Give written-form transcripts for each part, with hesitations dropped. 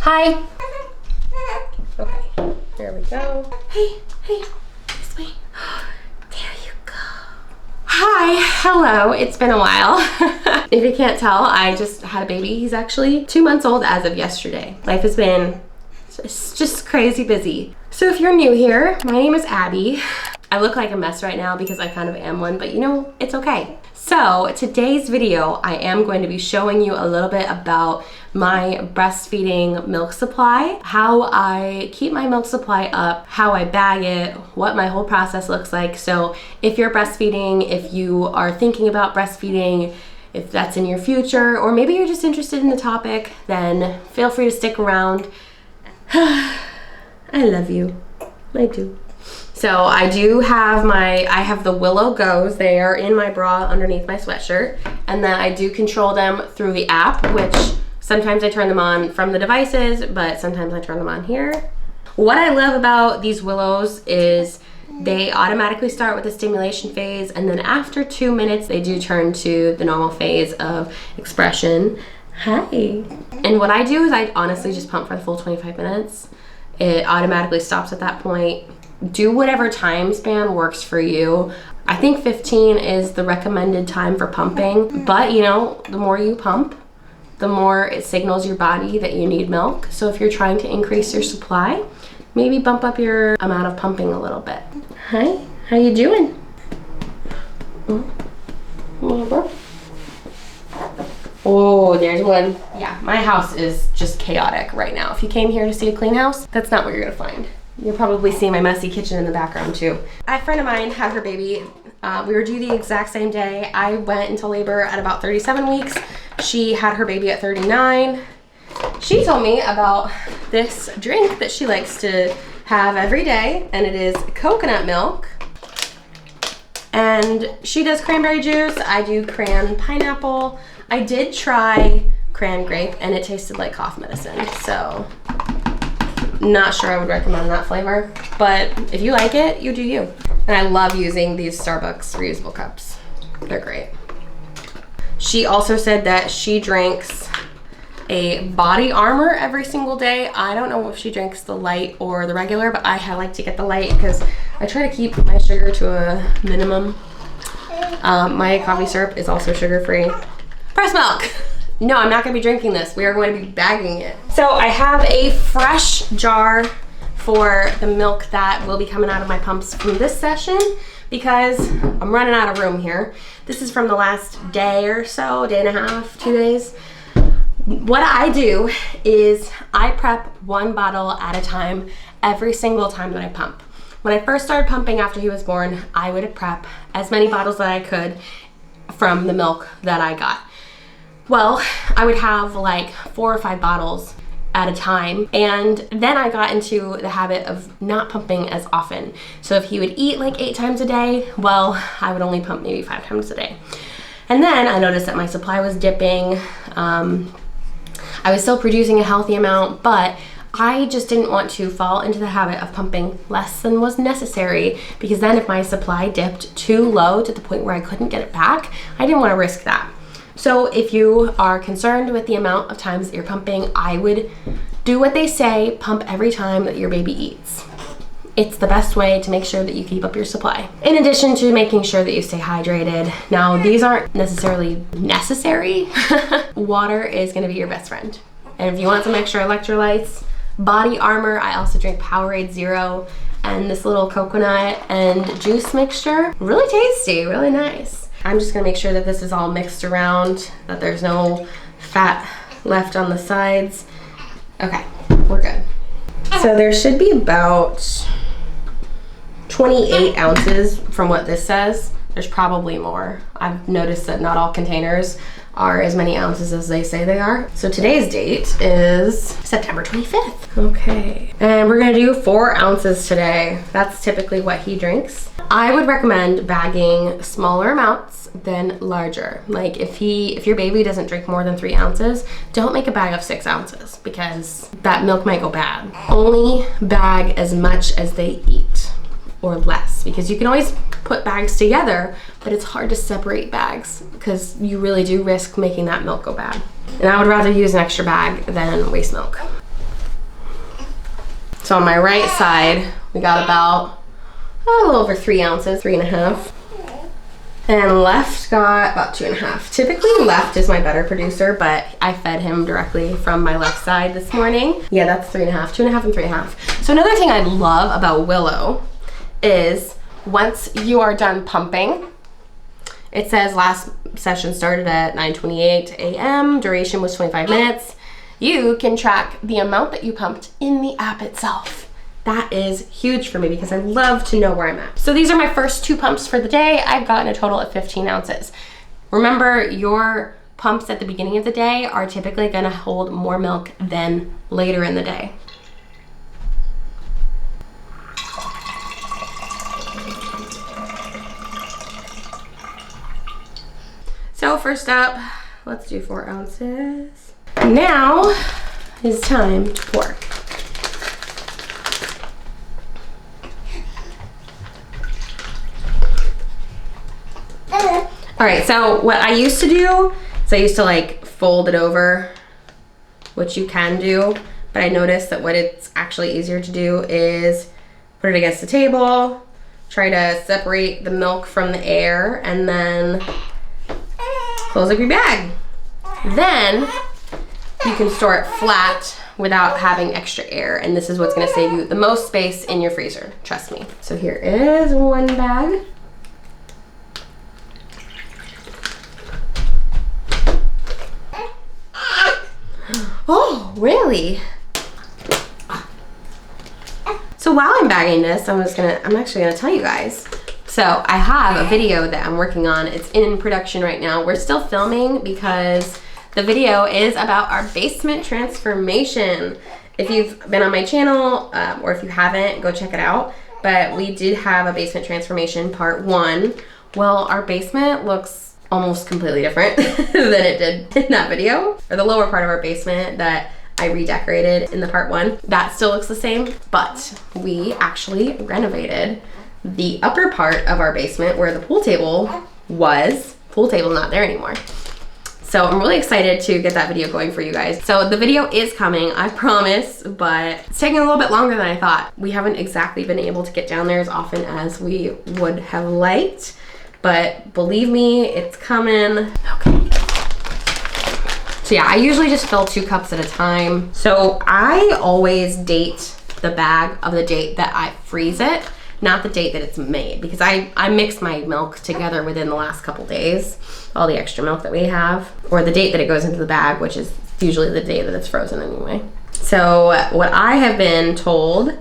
Hi. Okay, there we go. Hey, this way. There you go. Hi, hello, it's been a while. If you can't tell, I just had a baby. He's actually 2 months old as of yesterday. Life has been just crazy busy. So if you're new here, my name is Abby. I look like a mess right now because I kind of am one, but you know, it's okay. So today's video, I am going to be showing you a little bit about my breastfeeding milk supply, how I keep my milk supply up, how I bag it, what my whole process looks like. So if you're breastfeeding, if you are thinking about breastfeeding, if that's in your future, or maybe you're just interested in the topic, then feel free to stick around. I love you. I do. So I have the Willow Go's. They are in my bra underneath my sweatshirt. And then I do control them through the app, which sometimes I turn them on from the devices, but sometimes I turn them on here. What I love about these Willows is they automatically start with the stimulation phase, and then after 2 minutes, they do turn to the normal phase of expression. Hi. And what I do is I honestly just pump for the full 25 minutes. It automatically stops at that point. Do whatever time span works for you. I think 15 is the recommended time for pumping, but you know, the more you pump, the more it signals your body that you need milk. So if you're trying to increase your supply, maybe bump up your amount of pumping a little bit. Hi, how you doing? Oh, there's one. Yeah, my house is just chaotic right now. If you came here to see a clean house, that's not what you're gonna find. You'll probably see my messy kitchen in the background too. A friend of mine had her baby. We were due the exact same day. I went into labor at about 37 weeks. She had her baby at 39. She told me about this drink that she likes to have every day, and it is coconut milk. And she does cranberry juice. I do cran pineapple. I did try cran grape and it tasted like cough medicine, so not sure I would recommend that flavor, but if you like it, you do you. And I love using these Starbucks reusable cups. They're great. She also said that she drinks a body armor every single day. I don't know if she drinks the light or the regular, but I like to get the light because I try to keep my sugar to a minimum. My coffee syrup is also sugar-free. Breast milk. No, I'm not gonna be drinking this. We are going to be bagging it. So I have a fresh jar for the milk that will be coming out of my pumps from this session because I'm running out of room here. This is from the last day or so, day and a half, 2 days. What I do is I prep one bottle at a time every single time that I pump. When I first started pumping after he was born, I would prep as many bottles that I could from the milk that I got. Well, I would have like 4 or 5 bottles at a time, and then I got into the habit of not pumping as often. So if he would eat like 8 times a day, well, I would only pump maybe 5 times a day. And then I noticed that my supply was dipping. I was still producing a healthy amount, but I just didn't want to fall into the habit of pumping less than was necessary, because then if my supply dipped too low to the point where I couldn't get it back, I didn't want to risk that. So if you are concerned with the amount of times that you're pumping, I would do what they say, pump every time that your baby eats. It's the best way to make sure that you keep up your supply. In addition to making sure that you stay hydrated. Now, these aren't necessarily necessary. Water is gonna be your best friend. And if you want some extra electrolytes, body armor, I also drink Powerade Zero, and this little coconut and juice mixture. Really tasty, really nice. I'm just gonna make sure that this is all mixed around, that there's no fat left on the sides. Okay, we're good. So there should be about 28 ounces from what this says. There's probably more. I've noticed that not all containers are as many ounces as they say they are. So today's date is September 25th. Okay, and we're gonna do 4 ounces today. That's typically what he drinks. I would recommend bagging smaller amounts than larger. Like if your baby doesn't drink more than 3 ounces, don't make a bag of 6 ounces because that milk might go bad. Only bag as much as they eat or less, because you can always put bags together, but it's hard to separate bags because you really do risk making that milk go bad. And I would rather use an extra bag than waste milk. So on my right side, we got about a little over 3 ounces, 3.5. And left got about 2.5. Typically left is my better producer, but I fed him directly from my left side this morning. Yeah, that's 3.5, 2.5 and 3.5. So another thing I love about Willow is once you are done pumping, it says last session started at 9:28 a.m. Duration was 25 minutes. You can track the amount that you pumped in the app itself. That is huge for me because I love to know where I'm at. So these are my first 2 pumps for the day. I've gotten a total of 15 ounces. Remember, your pumps at the beginning of the day are typically gonna hold more milk than later in the day. So first up, let's do 4 ounces. Now is time to pour. All right, so what I used to do is I used to like fold it over, which you can do, but I noticed that what it's actually easier to do is put it against the table, try to separate the milk from the air, and then close up your bag. Then you can store it flat without having extra air, and this is what's gonna save you the most space in your freezer, trust me. So here is 1 bag. Oh, really? So while I'm bagging this, I'm actually gonna tell you guys. So I have a video that I'm working on. It's in production right now. We're still filming because the video is about our basement transformation. If you've been on my channel, or if you haven't, go check it out. But we did have a basement transformation part 1. Well, our basement looks almost completely different than it did in that video. Or the lower part of our basement that I redecorated in the part 1. That still looks the same, but we actually renovated the upper part of our basement where the pool table was. Pool table not there anymore. So I'm really excited to get that video going for you guys. So the video is coming, I promise, but it's taking a little bit longer than I thought. We haven't exactly been able to get down there as often as we would have liked, but believe me, it's coming. Okay. So yeah, I usually just fill 2 cups at a time. So I always date the bag of the date that I freeze it, not the date that it's made, because I mix my milk together within the last couple days, all the extra milk that we have, or the date that it goes into the bag, which is usually the day that it's frozen anyway. So what I have been told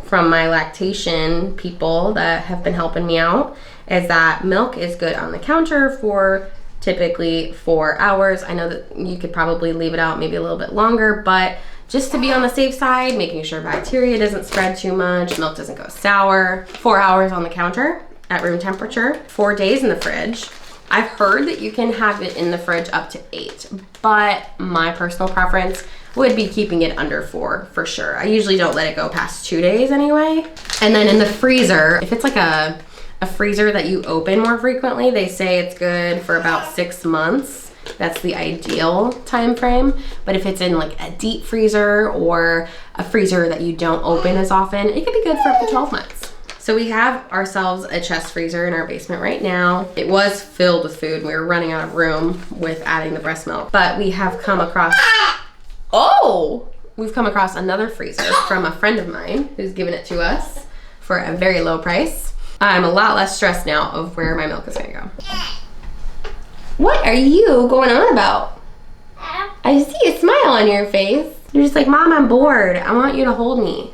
from my lactation people that have been helping me out is that milk is good on the counter for typically 4 hours. I know that you could probably leave it out maybe a little bit longer, but just to be on the safe side, making sure bacteria doesn't spread too much, milk doesn't go sour. 4 hours on the counter at room temperature, 4 days in the fridge. I've heard that you can have it in the fridge up to 8, but my personal preference would be keeping it under 4 for sure. I usually don't let it go past 2 days anyway. And then in the freezer, if it's like a freezer that you open more frequently, they say it's good for about 6 months. That's the ideal time frame. But if it's in like a deep freezer or a freezer that you don't open as often, it could be good for up to 12 months. So we have ourselves a chest freezer in our basement right now. It was filled with food. We were running out of room with adding the breast milk, but we have come across, we've come across another freezer from a friend of mine who's given it to us for a very low price. I'm a lot less stressed now of where my milk is gonna go. What are you going on about? I see a smile on your face. You're just like, Mom, I'm bored. I want you to hold me.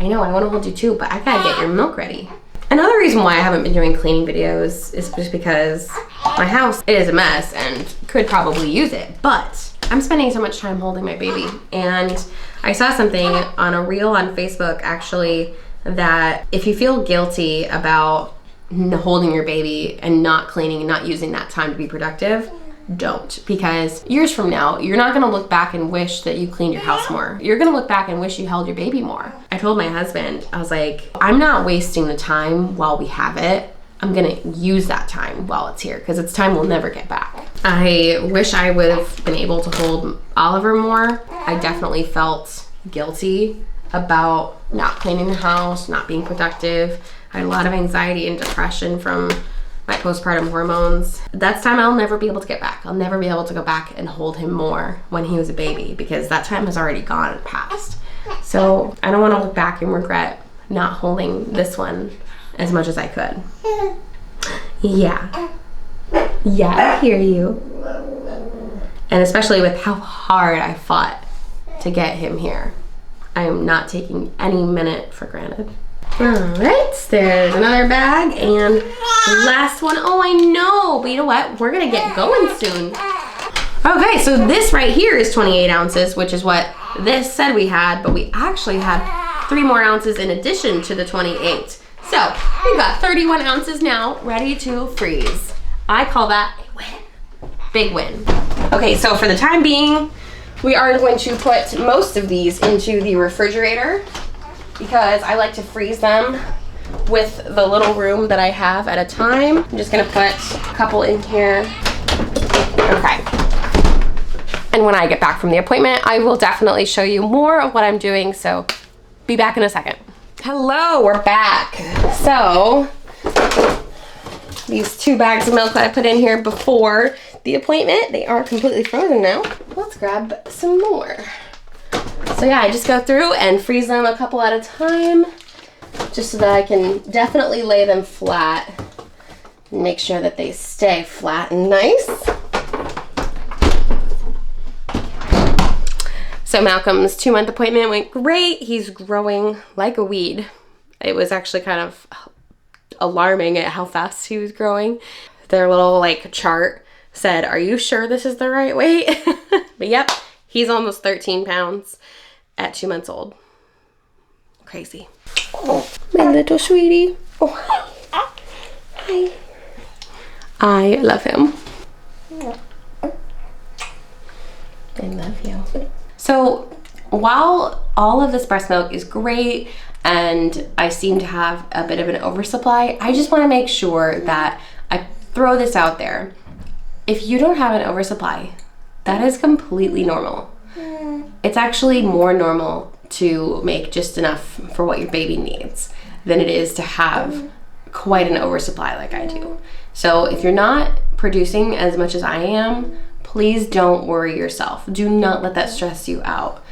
I know, I want to hold you too, but I gotta get your milk ready. Another reason why I haven't been doing cleaning videos is just because my house is a mess and could probably use it, but I'm spending so much time holding my baby. And I saw something on a reel on Facebook actually, that if you feel guilty about holding your baby and not cleaning and not using that time to be productive, don't. Because years from now, you're not gonna look back and wish that you cleaned your house more. You're gonna look back and wish you held your baby more. I told my husband, I was like, I'm not wasting the time while we have it. I'm gonna use that time while it's here, because it's time we'll never get back. I wish I would have been able to hold Oliver more. I definitely felt guilty about not cleaning the house, not being productive. I had a lot of anxiety and depression from my postpartum hormones. That's time I'll never be able to get back. I'll never be able to go back and hold him more when he was a baby, because that time has already gone and passed. So I don't want to look back and regret not holding this one as much as I could. Yeah. Yeah, I hear you. And especially with how hard I fought to get him here. I am not taking any minute for granted. All right, there's another bag, and the last one. Oh, I know, but you know what? We're gonna get going soon. Okay, so this right here is 28 ounces, which is what this said we had, but we actually had 3 more ounces in addition to the 28. So we've got 31 ounces now ready to freeze. I call that a win. Big win. Okay, so for the time being, we are going to put most of these into the refrigerator, because I like to freeze them with the little room that I have at a time. I'm just gonna put a couple in here. Okay. And when I get back from the appointment, I will definitely show you more of what I'm doing, so be back in a second. Hello, we're back. So, these 2 bags of milk that I put in here before the appointment, they are completely frozen now. Let's grab some more. So yeah, I just go through and freeze them a couple at a time, just so that I can definitely lay them flat and make sure that they stay flat and nice. So Malcolm's 2-month appointment went great. He's growing like a weed. It was actually kind of alarming at how fast he was growing. Their little like chart said, "Are you sure this is the right weight?" But yep, he's almost 13 pounds at 2 months old. Crazy. Oh, my little sweetie. Oh, hi. I love him. I love you. So while all of this breast milk is great and I seem to have a bit of an oversupply, I just want to make sure that I throw this out there. If you don't have an oversupply, that is completely normal. It's actually more normal to make just enough for what your baby needs than it is to have quite an oversupply like I do. So if you're not producing as much as I am, please don't worry yourself. Do not let that stress you out.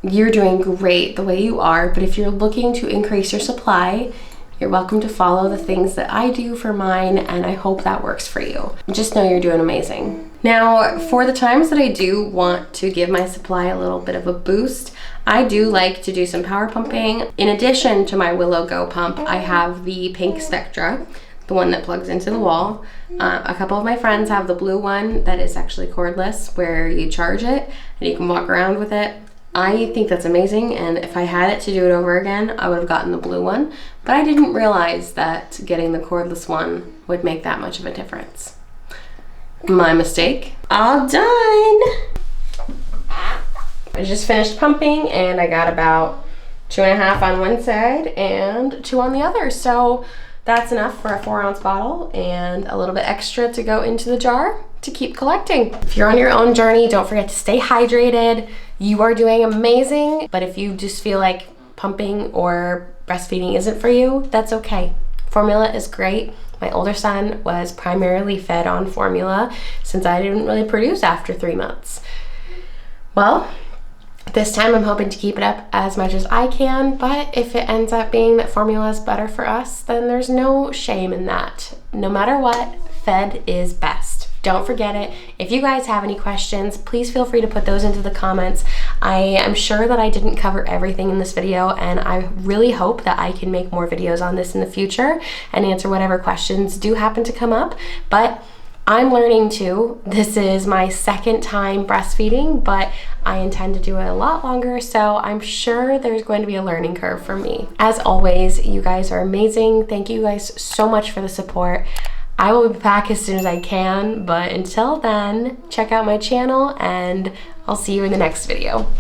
You're doing great the way you are, but if you're looking to increase your supply, you're welcome to follow the things that I do for mine, and I hope that works for you. Just know you're doing amazing. Now, for the times that I do want to give my supply a little bit of a boost, I do like to do some power pumping. In addition to my Willow Go pump, I have the pink Spectra, the one that plugs into the wall. A couple of my friends have the blue one that is actually cordless, where you charge it and you can walk around with it. I think that's amazing, and if I had it to do it over again, I would have gotten the blue one, but I didn't realize that getting the cordless one would make that much of a difference. My mistake. All done. I just finished pumping, and I got about 2.5 on one side and 2 on the other, so that's enough for a 4-ounce bottle and a little bit extra to go into the jar to keep collecting. If you're on your own journey, don't forget to stay hydrated. You are doing amazing, but if you just feel like pumping or breastfeeding isn't for you, that's okay. Formula is great. My older son was primarily fed on formula since I didn't really produce after 3 months. Well, this time I'm hoping to keep it up as much as I can, but if it ends up being that formula is better for us, then there's no shame in that. No matter what, fed is best. Don't forget it. If you guys have any questions, please feel free to put those into the comments. I am sure that I didn't cover everything in this video, and I really hope that I can make more videos on this in the future and answer whatever questions do happen to come up. But I'm learning too. This is my 2nd time breastfeeding, but I intend to do it a lot longer, so I'm sure there's going to be a learning curve for me. As always, you guys are amazing. Thank you guys so much for the support. I will be back as soon as I can, but until then, check out my channel and I'll see you in the next video.